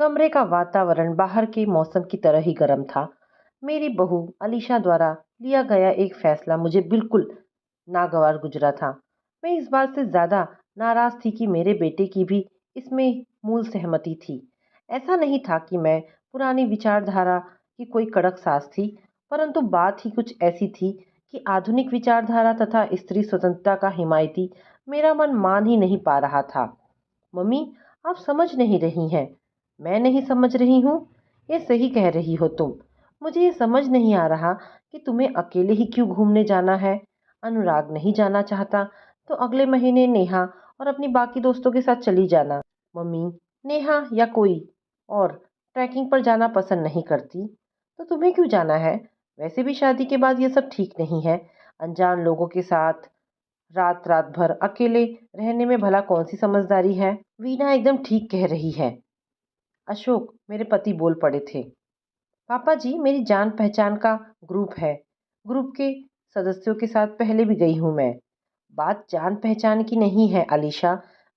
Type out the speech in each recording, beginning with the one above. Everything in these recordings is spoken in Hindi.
कमरे का वातावरण बाहर के मौसम की तरह ही गर्म था। मेरी बहू अलीशा द्वारा लिया गया एक फैसला मुझे बिल्कुल नागवार गुजरा था। मैं इस बात से ज़्यादा नाराज़ थी कि मेरे बेटे की भी इसमें मूल सहमति थी। ऐसा नहीं था कि मैं पुरानी विचारधारा की कोई कड़क सास थी, परंतु बात ही कुछ ऐसी थी कि आधुनिक विचारधारा तथा स्त्री स्वतंत्रता का हिमायती मेरा मन मान ही नहीं पा रहा था। मम्मी, आप समझ नहीं रही हैं। मैं नहीं समझ रही हूँ, ये सही कह रही हो तुम। मुझे ये समझ नहीं आ रहा कि तुम्हें अकेले ही क्यों घूमने जाना है। अनुराग नहीं जाना चाहता तो अगले महीने नेहा और अपनी बाकी दोस्तों के साथ चली जाना। मम्मी, नेहा या कोई और ट्रैकिंग पर जाना पसंद नहीं करती तो तुम्हें क्यों जाना है। वैसे भी शादी के बाद ये सब ठीक नहीं है। अनजान लोगों के साथ रात रात भर अकेले रहने में भला कौन सी समझदारी है। वीना एकदम ठीक कह रही है, अशोक मेरे पति बोल पड़े थे। पापा जी, मेरी जान पहचान का ग्रुप है। ग्रुप के सदस्यों के साथ पहले भी गई हूँ मैं। बात जान पहचान की नहीं है अलीशा।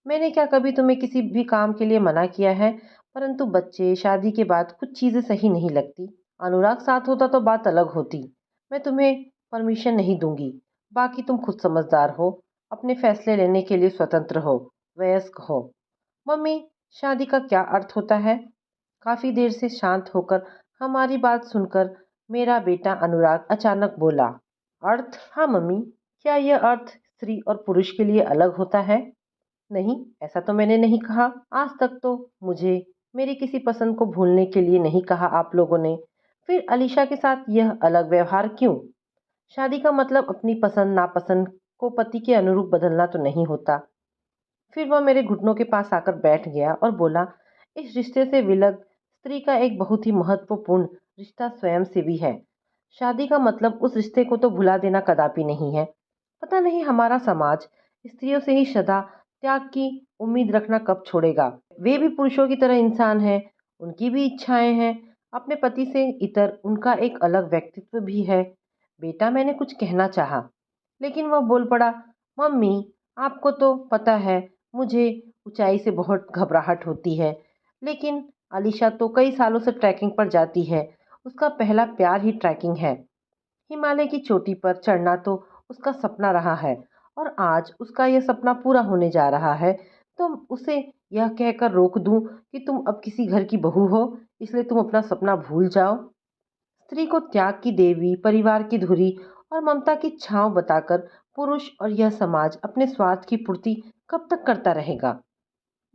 मैंने क्या कभी तुम्हें किसी भी काम के लिए मना किया है, परंतु बच्चे शादी के बाद कुछ चीज़ें सही नहीं लगती। अनुराग साथ होता तो बात अलग होती। मैं तुम्हें परमिशन नहीं दूंगी। बाकी तुम खुद समझदार हो, अपने फैसले लेने के लिए स्वतंत्र हो, वयस्क हो। मम्मी, शादी का क्या अर्थ होता है। काफी देर से शांत होकर हमारी बात सुनकर मेरा बेटा अनुराग अचानक बोला, अर्थ? हाँ मम्मी, क्या यह अर्थ स्त्री और पुरुष के लिए अलग होता है। नहीं, ऐसा तो मैंने नहीं कहा। आज तक तो मुझे मेरी किसी पसंद को भूलने के लिए नहीं कहा आप लोगों ने। फिर अलीशा के साथ यह अलग व्यवहार क्यों। शादी का मतलब अपनी पसंद नापसंद को पति के अनुरूप बदलना तो नहीं होता। फिर वह मेरे घुटनों के पास आकर बैठ गया और बोला, इस रिश्ते से विलग स्त्री का एक बहुत ही महत्वपूर्ण रिश्ता स्वयं से भी है। शादी का मतलब उस रिश्ते को तो भुला देना कदापि नहीं है। पता नहीं हमारा समाज स्त्रियों से ही सदा त्याग की उम्मीद रखना कब छोड़ेगा। वे भी पुरुषों की तरह इंसान हैं, उनकी भी इच्छाएं हैं। अपने पति से इतर उनका एक अलग व्यक्तित्व भी है। बेटा, मैंने कुछ कहना चाहा, लेकिन वह बोल पड़ा, मम्मी, आपको तो पता है मुझे ऊंचाई से बहुत घबराहट होती है। लेकिन अलीशा तो कई सालों से ट्रैकिंग पर जाती है। उसका पहला प्यार ही ट्रैकिंग है। हिमालय की चोटी पर चढ़ना तो उसका सपना रहा है और आज उसका यह सपना पूरा होने जा रहा है। तो उसे यह कहकर रोक दूं कि तुम अब किसी घर की बहू हो, इसलिए तुम अपना सपना भूल जाओ। स्त्री को त्याग की देवी, परिवार की धुरी और ममता की छांव बताकर पुरुष और यह समाज अपने स्वार्थ की पूर्ति कब तक करता रहेगा।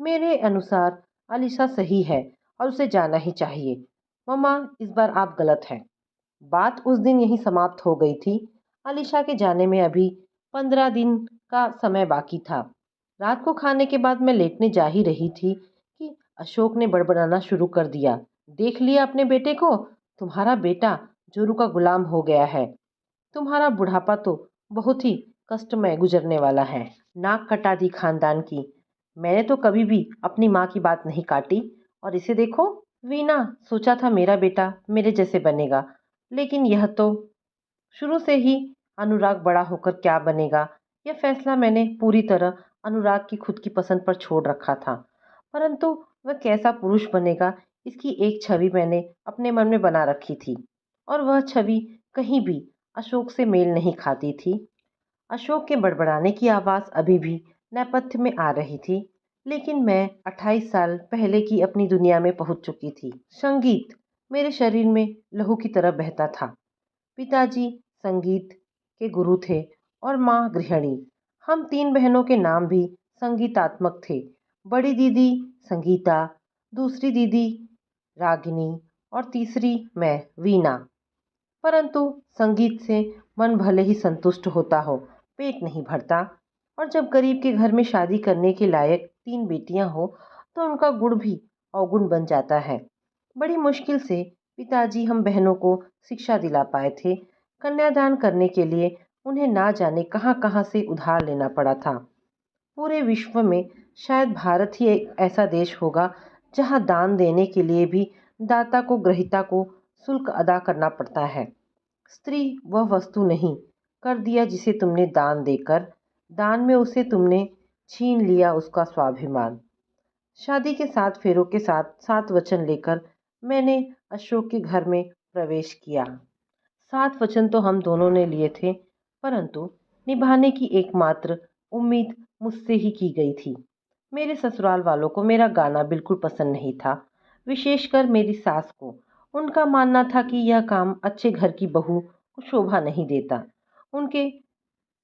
मेरे अनुसार अलीशा सही है और उसे जाना ही चाहिए। मम्मा, इस बार आप गलत हैं। बात उस दिन यहीं समाप्त हो गई थी। अलीशा के जाने में अभी 15 दिन का समय बाकी था। रात को खाने के बाद मैं लेटने जा ही रही थी कि अशोक ने बड़बड़ाना शुरू कर दिया, देख लिया अपने बेटे को। तुम्हारा बेटा जोरू का गुलाम हो गया है। तुम्हारा बुढ़ापा तो बहुत ही कष्टमय गुजरने वाला है। नाक कटा दी खानदान की। मैंने तो कभी भी अपनी माँ की बात नहीं काटी, और इसे देखो। वीना, सोचा था मेरा बेटा मेरे जैसे बनेगा, लेकिन यह तो शुरू से ही अनुराग बड़ा होकर क्या बनेगा, यह फैसला मैंने पूरी तरह अनुराग की खुद की पसंद पर छोड़ रखा था। परंतु वह कैसा पुरुष बनेगा, इसकी एक छवि मैंने अपने मन में बना रखी थी, और वह छवि कहीं भी अशोक से मेल नहीं खाती थी। अशोक के बड़बड़ाने की आवाज़ अभी भी नेपथ्य में आ रही थी, लेकिन मैं 28 साल पहले की अपनी दुनिया में पहुंच चुकी थी। संगीत मेरे शरीर में लहू की तरह बहता था। पिताजी संगीत के गुरु थे और माँ गृहिणी। हम तीन बहनों के नाम भी संगीतात्मक थे। बड़ी दीदी संगीता, दूसरी दीदी रागिनी और तीसरी मैं, वीना। परंतु संगीत से मन भले ही संतुष्ट होता हो, पेट नहीं भरता। और जब गरीब के घर में शादी करने के लायक तीन बेटियां हो तो उनका गुण भी अवगुण बन जाता है। बड़ी मुश्किल से पिताजी हम बहनों को शिक्षा दिला पाए थे। कन्यादान करने के लिए उन्हें ना जाने कहाँ कहाँ से उधार लेना पड़ा था। पूरे विश्व में शायद भारत ही एक ऐसा देश होगा जहाँ दान देने के लिए भी दाता को ग्रहिता को शुल्क अदा करना पड़ता है। स्त्री वह वस्तु नहीं, कर दिया जिसे तुमने दान देकर, दान में उसे तुमने छीन लिया उसका स्वाभिमान। शादी के 7 फेरों के साथ 7 वचन लेकर मैंने अशोक के घर में प्रवेश किया। 7 वचन तो हम दोनों ने लिए थे, परंतु निभाने की एकमात्र उम्मीद मुझसे ही की गई थी। मेरे ससुराल वालों को मेरा गाना बिल्कुल पसंद नहीं था, विशेषकर मेरी सास को। उनका मानना था कि यह काम अच्छे घर की बहू को शोभा नहीं देता। उनके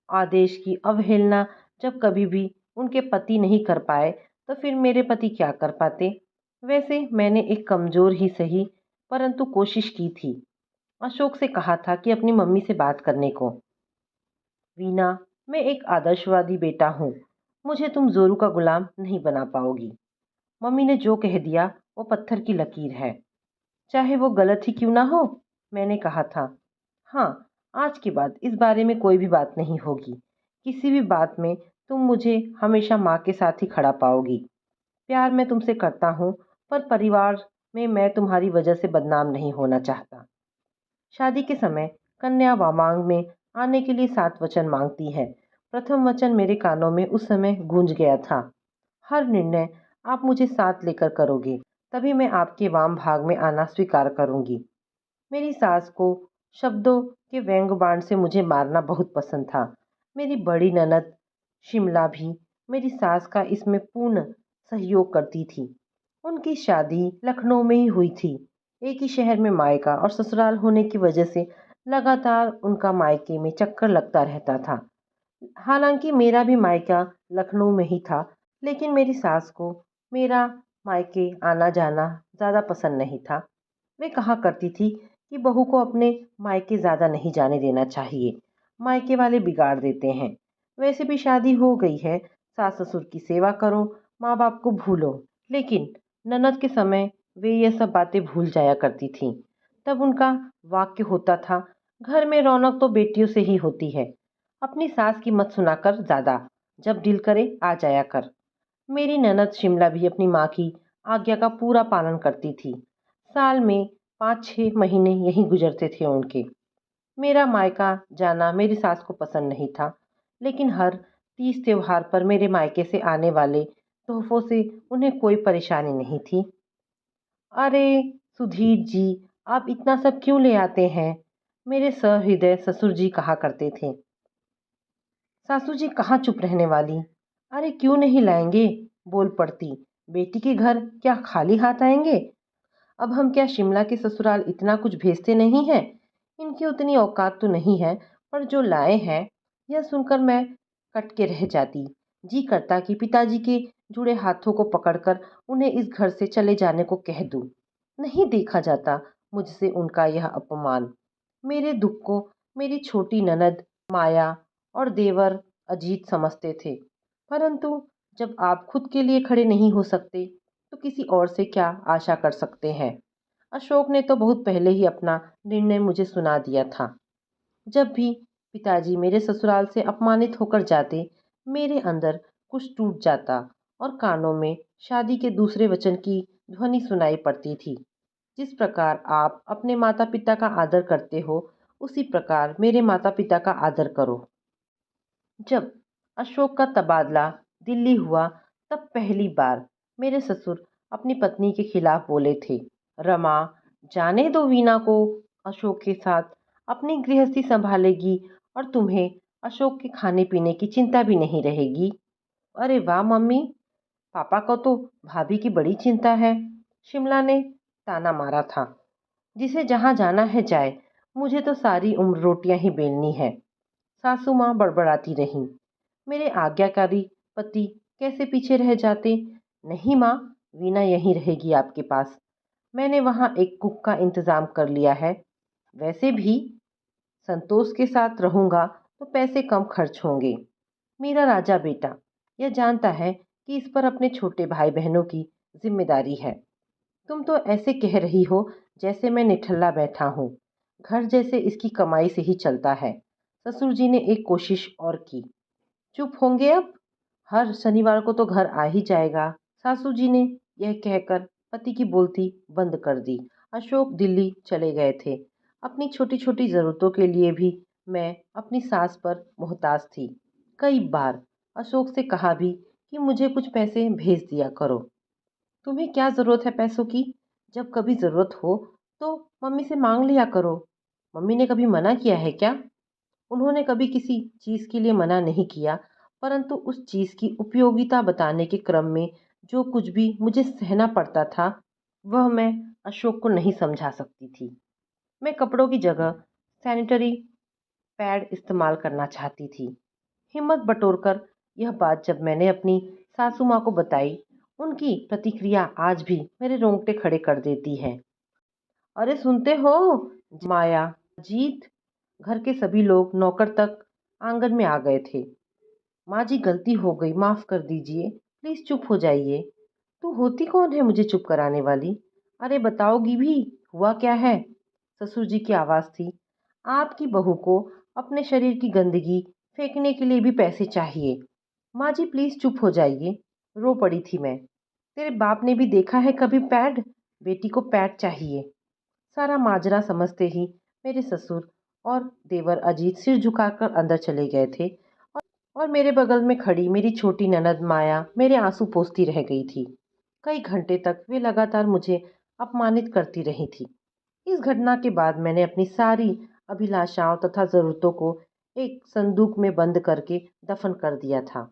आदेश की अवहेलना जब कभी भी उनके पति नहीं कर पाए, तो फिर मेरे पति क्या कर पाते। वैसे मैंने एक कमजोर ही सही, परंतु कोशिश की थी। अशोक से कहा था कि अपनी मम्मी से बात करने को। वीना, मैं एक आदर्शवादी बेटा हूँ, मुझे तुम जोरू का गुलाम नहीं बना पाओगी। मम्मी ने जो कह दिया वो पत्थर की लकीर है, चाहे वो गलत ही क्यों ना हो। मैंने कहा था, हाँ, आज के बाद इस बारे में कोई भी बात नहीं होगी। किसी भी बात में तुम मुझे हमेशा माँ के साथ ही खड़ा पाओगी। प्यार मैं तुमसे करता हूँ, पर परिवार में मैं तुम्हारी वजह से बदनाम नहीं होना चाहता। शादी के समय कन्या वामांग में आने के लिए 7 वचन मांगती है। प्रथम वचन मेरे कानों में उस समय गूंज गया था। हर निर्णय आप मुझे साथ लेकर करोगे, तभी मैं आपके वाम भाग में आना स्वीकार करूंगी। मेरी सास को शब्दों के व्यंग बाण से मुझे मारना बहुत पसंद था। मेरी बड़ी ननद शिमला भी मेरी सास का इसमें पूर्ण सहयोग करती थी। उनकी शादी लखनऊ में ही हुई थी। एक ही शहर में मायका और ससुराल होने की वजह से लगातार उनका मायके में चक्कर लगता रहता था। हालांकि मेरा भी मायका लखनऊ में ही था, लेकिन मेरी सास को मेरा मायके आना जाना ज़्यादा पसंद नहीं था। वे कहा करती थी कि बहू को अपने मायके ज़्यादा नहीं जाने देना चाहिए, मायके वाले बिगाड़ देते हैं। वैसे भी शादी हो गई है, सास ससुर की सेवा करो, माँ बाप को भूलो। लेकिन ननद के समय वे ये सब बातें भूल जाया करती थीं। तब उनका वाक्य होता था, घर में रौनक तो बेटियों से ही होती है। अपनी सास की मत सुनाकर ज़्यादा, जब दिल करे आ जाया कर। मेरी ननद शिमला भी अपनी माँ की आज्ञा का पूरा पालन करती थी। साल में 5-6 महीने यहीं गुजरते थे उनके। मेरा मायका जाना मेरी सास को पसंद नहीं था, लेकिन हर तीज त्योहार पर मेरे मायके से आने वाले तोहफों से उन्हें कोई परेशानी नहीं थी। अरे सुधीर जी, आप इतना सब क्यों ले आते हैं? मेरे सहृदय ससुर जी कहा करते थे। सासू जी कहाँ चुप रहने वाली। अरे क्यों नहीं लाएंगे, बोल पड़ती। बेटी के घर क्या खाली हाथ आएंगे? अब हम क्या शिमला के ससुराल इतना कुछ भेजते नहीं हैं? इनकी उतनी औकात तो नहीं है, पर जो लाए हैं, यह सुनकर मैं कट के रह जाती। जी करता कि पिताजी के जुड़े हाथों को पकड़कर उन्हें इस घर से चले जाने को कह दूं। नहीं देखा जाता मुझसे उनका यह अपमान। मेरे दुख को मेरी छोटी ननद माया और देवर अजीत समझते थे, परंतु जब आप खुद के लिए खड़े नहीं हो सकते, तो किसी और से क्या आशा कर सकते हैं। अशोक ने तो बहुत पहले ही अपना निर्णय मुझे सुना दिया था। जब भी पिताजी मेरे ससुराल से अपमानित होकर जाते, मेरे अंदर कुछ टूट जाता और कानों में शादी के दूसरे वचन की ध्वनि सुनाई पड़ती थी। जिस प्रकार आप अपने माता पिता का आदर करते हो, उसी प्रकार मेरे माता पिता का आदर करो। जब अशोक का तबादला दिल्ली हुआ, तब पहली बार मेरे ससुर अपनी पत्नी के खिलाफ बोले थे। रमा, जाने दो वीना को, अशोक के साथ अपनी गृहस्थी संभालेगी और तुम्हें अशोक के खाने पीने की चिंता भी नहीं रहेगी। अरे वाह मम्मी, पापा को तो भाभी की बड़ी चिंता है। शिमला ने ताना मारा था। जिसे जहाँ जाना है जाए, मुझे तो सारी उम्र रोटियां ही बेलनी है। सासू माँ बड़बड़ाती रहीं। मेरे आज्ञाकारी पति कैसे पीछे रह जाते। नहीं माँ, वीना यहीं रहेगी आपके पास। मैंने वहाँ एक कुक का इंतजाम कर लिया है। वैसे भी संतोष के साथ रहूँगा तो पैसे कम खर्च होंगे। मेरा राजा बेटा यह जानता है कि इस पर अपने छोटे भाई बहनों की जिम्मेदारी है। तुम तो ऐसे कह रही हो जैसे मैं निठल्ला बैठा हूँ। घर जैसे इसकी कमाई से ही चलता है। ससुर जी ने एक कोशिश और की। चुप होंगे अब? हर शनिवार को तो घर आ ही जाएगा। सासू जी ने यह कहकर पति की बोलती बंद कर दी। अशोक दिल्ली चले गए थे। अपनी छोटी छोटी ज़रूरतों के लिए भी मैं अपनी सास पर मोहताज थी। कई बार अशोक से कहा भी कि मुझे कुछ पैसे भेज दिया करो। तुम्हें क्या ज़रूरत है पैसों की? जब कभी ज़रूरत हो तो मम्मी से मांग लिया करो। मम्मी ने कभी मना किया है क्या? उन्होंने कभी किसी चीज़ के लिए मना नहीं किया, परंतु उस चीज़ की उपयोगिता बताने के क्रम में जो कुछ भी मुझे सहना पड़ता था, वह मैं अशोक को नहीं समझा सकती थी। मैं कपड़ों की जगह सैनिटरी पैड इस्तेमाल करना चाहती थी। हिम्मत बटोरकर यह बात जब मैंने अपनी सासू माँ को बताई, उनकी प्रतिक्रिया आज भी मेरे रोंगटे खड़े कर देती है। अरे सुनते हो? माया, जीत, घर के सभी लोग नौकर तक आंगन में आ गए थे। माँ जी गलती हो गई, माफ कर दीजिए, प्लीज चुप हो जाइए। तू होती कौन है मुझे चुप कराने वाली? अरे बताओगी भी, हुआ क्या है? ससुर जी की आवाज थी। आपकी बहू को अपने शरीर की गंदगी फेंकने के लिए भी पैसे चाहिए। माँ जी प्लीज चुप हो जाइए। रो पड़ी थी मैं। तेरे बाप ने भी देखा है कभी पैड? बेटी को पैड चाहिए। सारा माजरा समझते ही मेरे ससुर और देवर अजीत सिर झुकाकर अंदर चले गए थे और मेरे बगल में खड़ी मेरी छोटी ननद माया मेरे आंसू पोंछती रह गई थी। कई घंटे तक वे लगातार मुझे अपमानित करती रही थी। इस घटना के बाद मैंने अपनी सारी अभिलाषाओं तथा ज़रूरतों को एक संदूक में बंद करके दफन कर दिया था।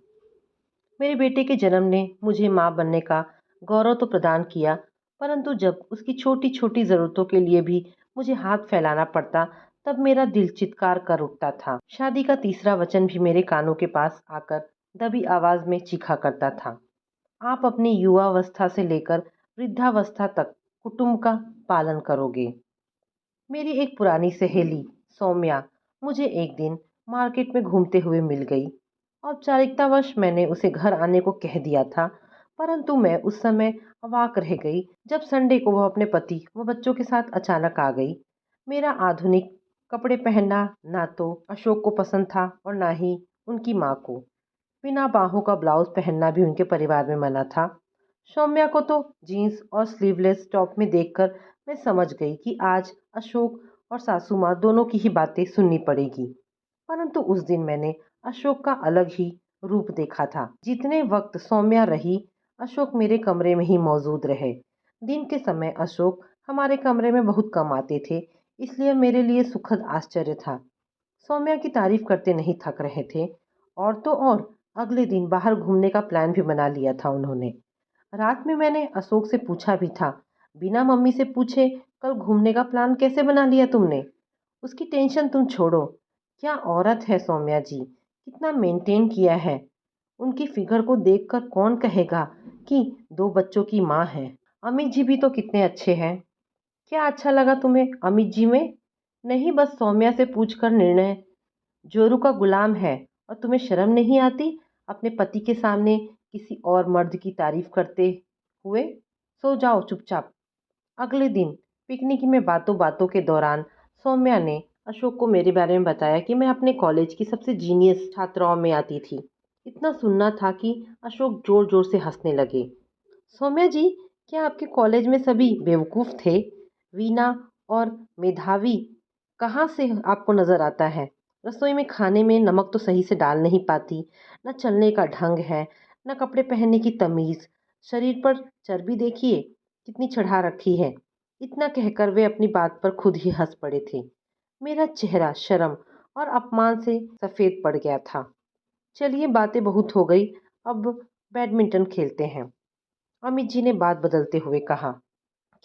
मेरे बेटे के जन्म ने मुझे माँ बनने का गौरव तो प्रदान किया, परंतु जब उसकी छोटी छोटी ज़रूरतों के लिए भी मुझे हाथ फैलाना पड़ता, तब मेरा दिल चित्कार कर उठता था। शादी का तीसरा वचन भी मेरे कानों के पास आकर दबी आवाज़ में चीखा करता था। आप अपनी युवावस्था से लेकर वृद्धावस्था तक कुटुंब का पालन करोगे। मेरी एक पुरानी सहेली सौम्या मुझे एक दिन मार्केट में घूमते हुए मिल गई। औपचारिकतावश मैंने उसे घर आने को कह दिया था, परंतु मैं उस समय अवाक रह गई जब संडे को वह अपने पति व बच्चों के साथ अचानक आ गई। मेरा आधुनिक कपड़े पहनना ना तो अशोक को पसंद था और ना ही उनकी माँ को। बिना बाहों का ब्लाउज पहनना भी उनके परिवार में मना था। सौम्या को तो जीन्स और स्लीवलेस टॉप में देखकर मैं समझ गई कि आज अशोक और सासू माँ दोनों की ही बातें सुननी पड़ेगी। परंतु उस दिन मैंने अशोक का अलग ही रूप देखा था। जितने वक्त सौम्या रही, अशोक मेरे कमरे में ही मौजूद रहे। दिन के समय अशोक हमारे कमरे में बहुत कम आते थे, इसलिए मेरे लिए सुखद आश्चर्य था। सौम्या की तारीफ करते नहीं थक रहे थे। और तो और अगले दिन बाहर घूमने का प्लान भी बना लिया था उन्होंने। रात में मैंने अशोक से पूछा भी था, बिना मम्मी से पूछे कल घूमने का प्लान कैसे बना लिया तुमने? उसकी टेंशन तुम छोड़ो। क्या औरत है सौम्या जी, कितना मेंटेन किया है। उनकी फिगर को देखकर कौन कहेगा कि दो बच्चों की माँ है। अमित जी भी तो कितने अच्छे हैं। क्या अच्छा लगा तुम्हें अमित जी में? नहीं, बस सौम्या से पूछकर निर्णय। जोरू का गुलाम है। और तुम्हें शर्म नहीं आती अपने पति के सामने किसी और मर्द की तारीफ करते हुए? सो जाओ चुपचाप। अगले दिन पिकनिक में बातों बातों के दौरान सौम्या ने अशोक को मेरे बारे में बताया कि मैं अपने कॉलेज की सबसे जीनियस छात्राओं में आती थी। इतना सुनना था कि अशोक जोर जोर से हंसने लगे। सौम्या जी, क्या आपके कॉलेज में सभी बेवकूफ़ थे? वीना और मेधावी कहाँ से आपको नज़र आता है? रसोई में खाने में नमक तो सही से डाल नहीं पाती, न चलने का ढंग है, न कपड़े पहनने की तमीज़। शरीर पर चर्बी देखिए कितनी चढ़ा रखी है। इतना कहकर वे अपनी बात पर खुद ही हंस पड़े थे। मेरा चेहरा शर्म और अपमान से सफ़ेद पड़ गया था। चलिए बातें बहुत हो गई, अब बैडमिंटन खेलते हैं, अमित जी ने बात बदलते हुए कहा।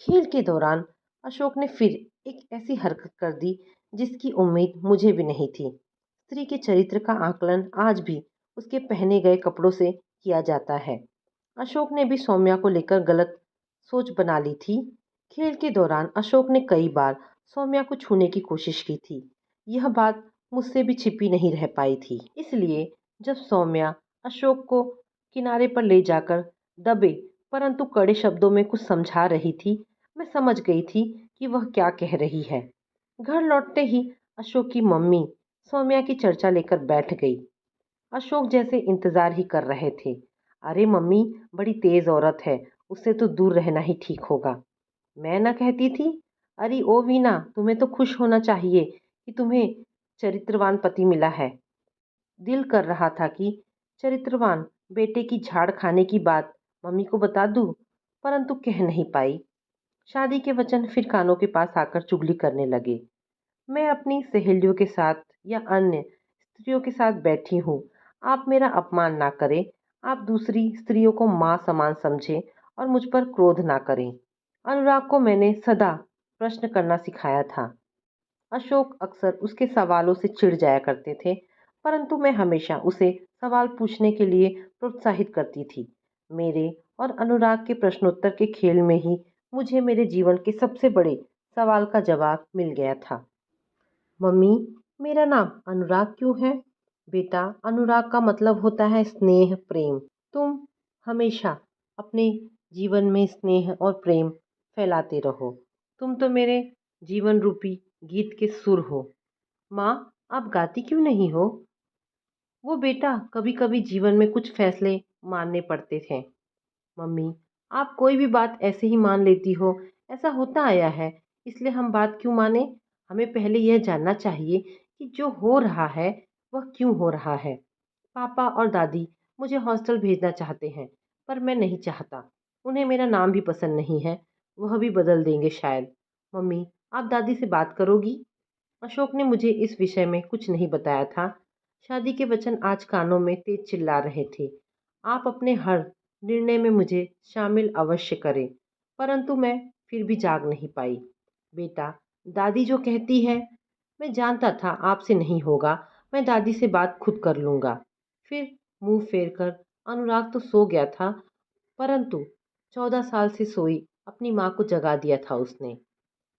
खेल के दौरान अशोक ने फिर एक ऐसी हरकत कर दी जिसकी उम्मीद मुझे भी नहीं थी। स्त्री के चरित्र का आकलन आज भी उसके पहने गए कपड़ों से किया जाता है। अशोक ने भी सौम्या को लेकर गलत सोच बना ली थी। खेल के दौरान अशोक ने कई बार सौम्या को छूने की कोशिश की थी। यह बात मुझसे भी छिपी नहीं रह पाई थी। इसलिए जब सौम्या अशोक को किनारे पर ले जाकर दबे परंतु कड़े शब्दों में कुछ समझा रही थी, मैं समझ गई थी कि वह क्या कह रही है। घर लौटते ही अशोक की मम्मी सौम्या की चर्चा लेकर बैठ गई। अशोक जैसे इंतजार ही कर रहे थे। अरे मम्मी, बड़ी तेज औरत है, उससे तो दूर रहना ही ठीक होगा। मैं ना कहती थी? अरे ओ वीना, तुम्हें तो खुश होना चाहिए कि तुम्हें चरित्रवान पति मिला है। दिल कर रहा था कि चरित्रवान बेटे की झाड़ खाने की बात मम्मी को बता दूं, परंतु कह नहीं पाई। शादी के वचन फिर कानों के पास आकर चुगली करने लगे। मैं अपनी सहेलियों के साथ या अन्य स्त्रियों के साथ बैठी हूँ। आप मेरा अपमान ना करें। आप दूसरी स्त्रियों को माँ समान समझें और मुझ पर क्रोध ना करें। अनुराग को मैंने सदा प्रश्न करना सिखाया था। अशोक अक्सर उसके सवालों से चिढ़ जाया करते थे, परंतु मैं हमेशा उसे सवाल पूछने के लिए प्रोत्साहित करती थी। मेरे और अनुराग के प्रश्नोत्तर के खेल में ही मुझे मेरे जीवन के सबसे बड़े सवाल का जवाब मिल गया था। मम्मी, मेरा नाम अनुराग क्यों है? बेटा, अनुराग का मतलब होता है स्नेह, प्रेम। तुम हमेशा अपने जीवन में स्नेह और प्रेम फैलाते रहो। तुम तो मेरे जीवन रूपी गीत के सुर हो। माँ, आप गाती क्यों नहीं हो? वो बेटा, कभी कभी जीवन में कुछ फैसले मानने पड़ते थे। मम्मी, आप कोई भी बात ऐसे ही मान लेती हो। ऐसा होता आया है, इसलिए हम बात क्यों माने? हमें पहले यह जानना चाहिए कि जो हो रहा है वह क्यों हो रहा है। पापा और दादी मुझे हॉस्टल भेजना चाहते हैं, पर मैं नहीं चाहता। उन्हें मेरा नाम भी पसंद नहीं है। वह भी बदल देंगे शायद। मम्मी, आप दादी से बात करोगी? अशोक ने मुझे इस विषय में कुछ नहीं बताया था। शादी के वचन आज कानों में तेज चिल्ला रहे थे। आप अपने हर निर्णय में मुझे शामिल अवश्य करें। परंतु मैं फिर भी जाग नहीं पाई। बेटा, दादी जो कहती है, मैं जानता था आपसे नहीं होगा। मैं दादी से बात खुद कर लूँगा। फिर मुंह फेर कर अनुराग तो सो गया था, परंतु 14 साल से सोई अपनी माँ को जगा दिया था उसने।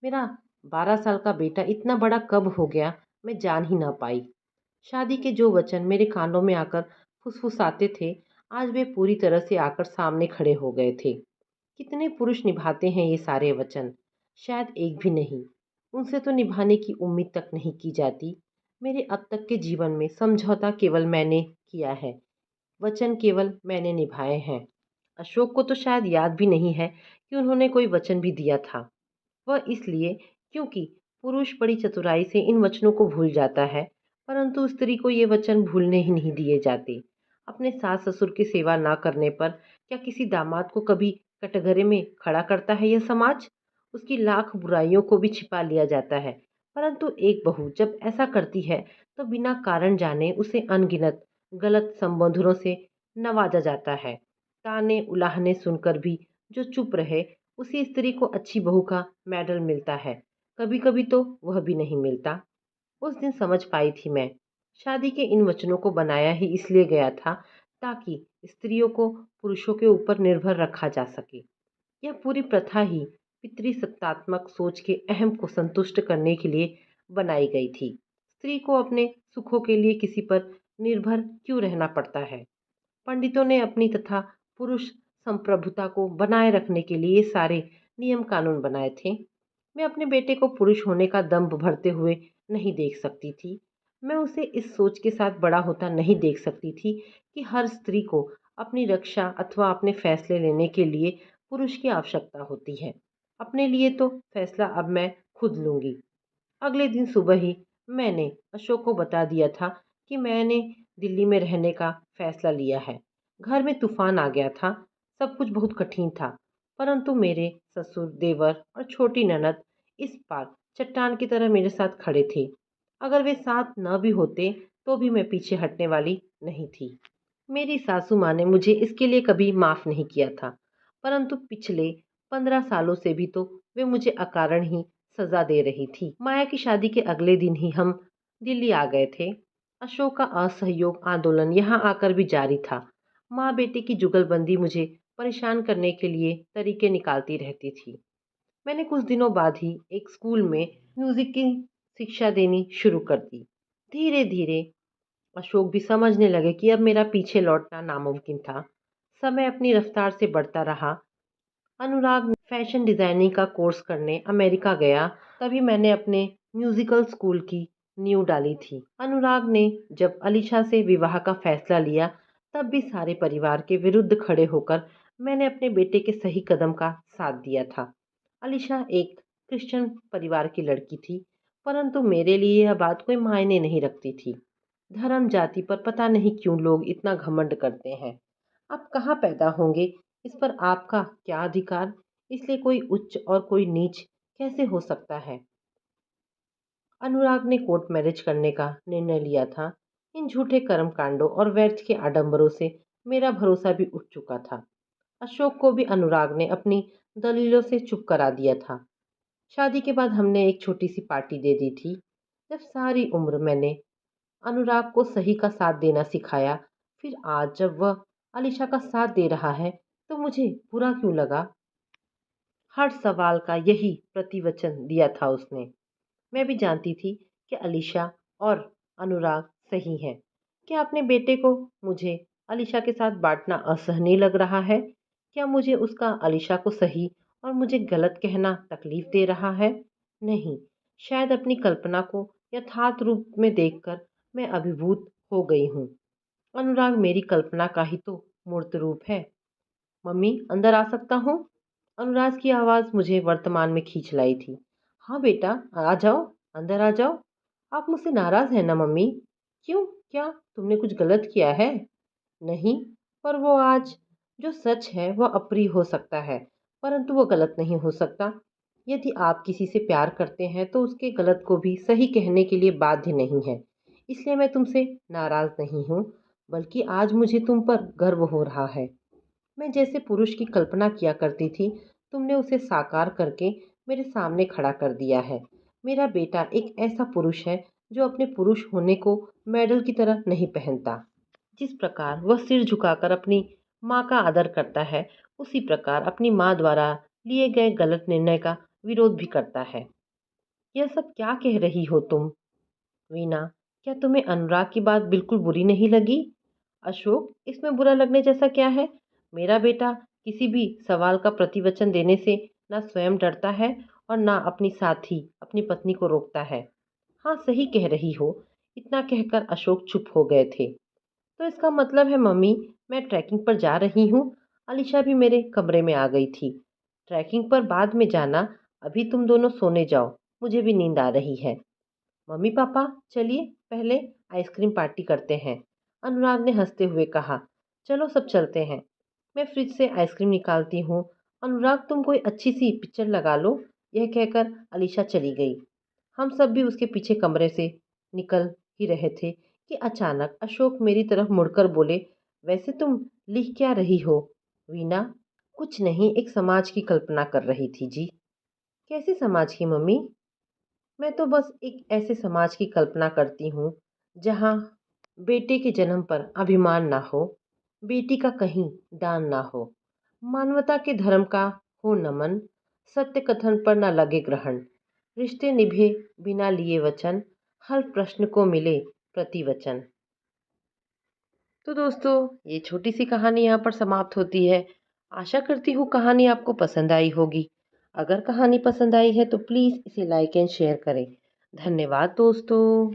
मेरा 12 साल का बेटा इतना बड़ा कब हो गया, मैं जान ही ना पाई। शादी के जो वचन मेरे कानों में आकर फुसफुसाते थे, आज वे पूरी तरह से आकर सामने खड़े हो गए थे। कितने पुरुष निभाते हैं ये सारे वचन? शायद एक भी नहीं। उनसे तो निभाने की उम्मीद तक नहीं की जाती। मेरे अब तक के जीवन में समझौता केवल मैंने किया है, वचन केवल मैंने निभाए हैं। अशोक को तो शायद याद भी नहीं है कि उन्होंने कोई वचन भी दिया था। वह इसलिए क्योंकि पुरुष बड़ी चतुराई से इन वचनों को भूल जाता है, परंतु स्त्री को ये वचन भूलने ही नहीं दिए जाते। अपने सास ससुर की सेवा ना करने पर क्या किसी दामाद को कभी कटघरे में खड़ा करता है यह समाज? उसकी लाख बुराइयों को भी छिपा लिया जाता है, परंतु एक बहू जब ऐसा करती है तो बिना कारण जाने उसे अनगिनत गलत संबोधनों से नवाजा जाता है। ताने उलाहने सुनकर भी जो चुप रहे, उसी स्त्री को अच्छी बहू का मेडल मिलता है। कभी कभी तो वह भी नहीं मिलता। उस दिन समझ पाई थी मैं। शादी के इन वचनों को बनाया ही इसलिए गया था ताकि स्त्रियों को पुरुषों के ऊपर निर्भर रखा जा सके। यह पूरी प्रथा ही पितृसत्तात्मक सोच के अहम को संतुष्ट करने के लिए बनाई गई थी। स्त्री को अपने सुखों के लिए किसी पर निर्भर क्यों रहना पड़ता है? पंडितों ने अपनी तथा पुरुष संप्रभुता को बनाए रखने के लिए सारे नियम कानून बनाए थे। मैं अपने बेटे को पुरुष होने का दंभ भरते हुए नहीं देख सकती थी। मैं उसे इस सोच के साथ बड़ा होता नहीं देख सकती थी कि हर स्त्री को अपनी रक्षा अथवा अपने फैसले लेने के लिए पुरुष की आवश्यकता होती है। अपने लिए तो फैसला अब मैं खुद लूंगी। अगले दिन सुबह ही मैंने अशोक को बता दिया था कि मैंने दिल्ली में रहने का फैसला लिया है। घर में तूफान आ गया था। सब कुछ बहुत कठिन था, परंतु मेरे ससुर, देवर और छोटी ननद इस बार चट्टान की तरह मेरे साथ खड़े थे। अगर वे साथ न भी होते तो भी मैं पीछे हटने वाली नहीं थी। मेरी सासू माँ ने मुझे इसके लिए कभी माफ नहीं किया था, परंतु पिछले 15 सालों से भी तो वे मुझे अकारण ही सजा दे रही थी। माया की शादी के अगले दिन ही हम दिल्ली आ गए थे। अशोक का असहयोग आंदोलन यहाँ आकर भी जारी था। माँ बेटे की जुगलबंदी मुझे परेशान करने के लिए तरीके निकालती रहती थी। मैंने कुछ दिनों बाद ही एक स्कूल में म्यूजिक की शिक्षा देनी शुरू कर दी। धीरे धीरे अशोक भी समझने लगे कि अब मेरा पीछे लौटना नामुमकिन था। समय अपनी रफ्तार से बढ़ता रहा। अनुराग फैशन डिजाइनिंग का कोर्स करने अमेरिका गया। तभी मैंने अपने म्यूजिकल स्कूल की नींव डाली थी। अनुराग ने जब अलीशा से विवाह का फैसला लिया, तब भी सारे परिवार के विरुद्ध खड़े होकर मैंने अपने बेटे के सही कदम का साथ दिया था। अलीशा एक क्रिश्चियन परिवार की लड़की थी, परंतु मेरे लिए यह बात कोई मायने नहीं रखती थी। धर्म जाति पर पता नहीं क्यों लोग इतना घमंड करते हैं। आप कहाँ पैदा होंगे इस पर आपका क्या अधिकार? इसलिए कोई उच्च और कोई नीच कैसे हो सकता है? अनुराग ने कोर्ट मैरिज करने का निर्णय लिया था। इन झूठे कर्म कांडों और व्यर्थ के आडंबरों से मेरा भरोसा भी उठ चुका था। अशोक को भी अनुराग ने अपनी दलीलों से चुप करा दिया था। शादी के बाद हमने एक छोटी सी पार्टी दे दी थी। जब सारी उम्र मैंने अनुराग को सही का साथ देना सिखाया, फिर आज जब वह अलीशा का साथ दे रहा है, तो मुझे बुरा क्यों लगा? हर सवाल का यही प्रतिवचन दिया था उसने। मैं भी जानती थी कि अलीशा और अनुराग सही हैं। क्या अपने बेटे को मुझे अलीशा के साथ बांटना असहनीय लग रहा है? क्या मुझे उसका अलीशा को सही और मुझे गलत कहना तकलीफ दे रहा है? नहीं, शायद अपनी कल्पना को यथार्थ रूप में देखकर मैं अभिभूत हो गई हूँ। अनुराग मेरी कल्पना का ही तो मूर्त रूप है। मम्मी, अंदर आ सकता हूँ? अनुराग की आवाज़ मुझे वर्तमान में खींच लाई थी। हाँ बेटा, आ जाओ, अंदर आ जाओ। आप मुझसे नाराज़ हैं ना मम्मी? क्यों? क्या तुमने कुछ गलत किया है? नहीं, पर वो आज जो सच है वह अप्रिय हो सकता है, परंतु वो गलत नहीं हो सकता। यदि आप किसी से प्यार करते हैं तो उसके गलत को भी सही कहने के लिए बाध्य नहीं है। इसलिए मैं तुमसे नाराज़ नहीं हूँ, बल्कि आज मुझे तुम पर गर्व हो रहा है। मैं जैसे पुरुष की कल्पना किया करती थी, तुमने उसे साकार करके मेरे सामने खड़ा कर दिया है। मेरा बेटा एक ऐसा पुरुष है जो अपने पुरुष होने को मेडल की तरह नहीं पहनता। जिस प्रकार वह सिर झुकाकर अपनी माँ का आदर करता है, उसी प्रकार अपनी माँ द्वारा लिए गए गलत निर्णय का विरोध भी करता है। यह सब क्या कह रही हो तुम? वीना, क्या तुम्हें अनुराग की बात बिल्कुल बुरी नहीं लगी? अशोक, इसमें बुरा लगने जैसा क्या है? मेरा बेटा किसी भी सवाल का प्रतिवचन देने से ना स्वयं डरता है और ना अपनी साथी अपनी पत्नी को रोकता है। हाँ, सही कह रही हो। इतना कहकर अशोक चुप हो गए थे। तो इसका मतलब है मम्मी, मैं ट्रैकिंग पर जा रही हूँ। अलीशा भी मेरे कमरे में आ गई थी। ट्रैकिंग पर बाद में जाना, अभी तुम दोनों सोने जाओ, मुझे भी नींद आ रही है। मम्मी पापा, चलिए पहले आइसक्रीम पार्टी करते हैं, अनुराग ने हंसते हुए कहा। चलो सब चलते हैं। मैं फ्रिज से आइसक्रीम निकालती हूँ। अनुराग, तुम कोई अच्छी सी पिक्चर लगा लो। यह कहकर अलीशा चली गई। हम सब भी उसके पीछे कमरे से निकल ही रहे थे कि अचानक अशोक मेरी तरफ मुड़कर बोले, वैसे तुम लिख क्या रही हो? वीना, कुछ नहीं, एक समाज की कल्पना कर रही थी जी। कैसे समाज की मम्मी? मैं तो बस एक ऐसे समाज की कल्पना करती हूँ जहाँ बेटे के जन्म पर अभिमान ना हो, बेटी का कहीं दान ना हो, मानवता के धर्म का हो नमन, सत्य कथन पर न लगे ग्रहण, रिश्ते निभे बिना लिए वचन, हर प्रश्न को मिले प्रतिवचन। तो दोस्तों, ये छोटी सी कहानी यहाँ पर समाप्त होती है। आशा करती हूँ कहानी आपको पसंद आई होगी। अगर कहानी पसंद आई है तो प्लीज़ इसे लाइक एंड शेयर करें। धन्यवाद दोस्तों।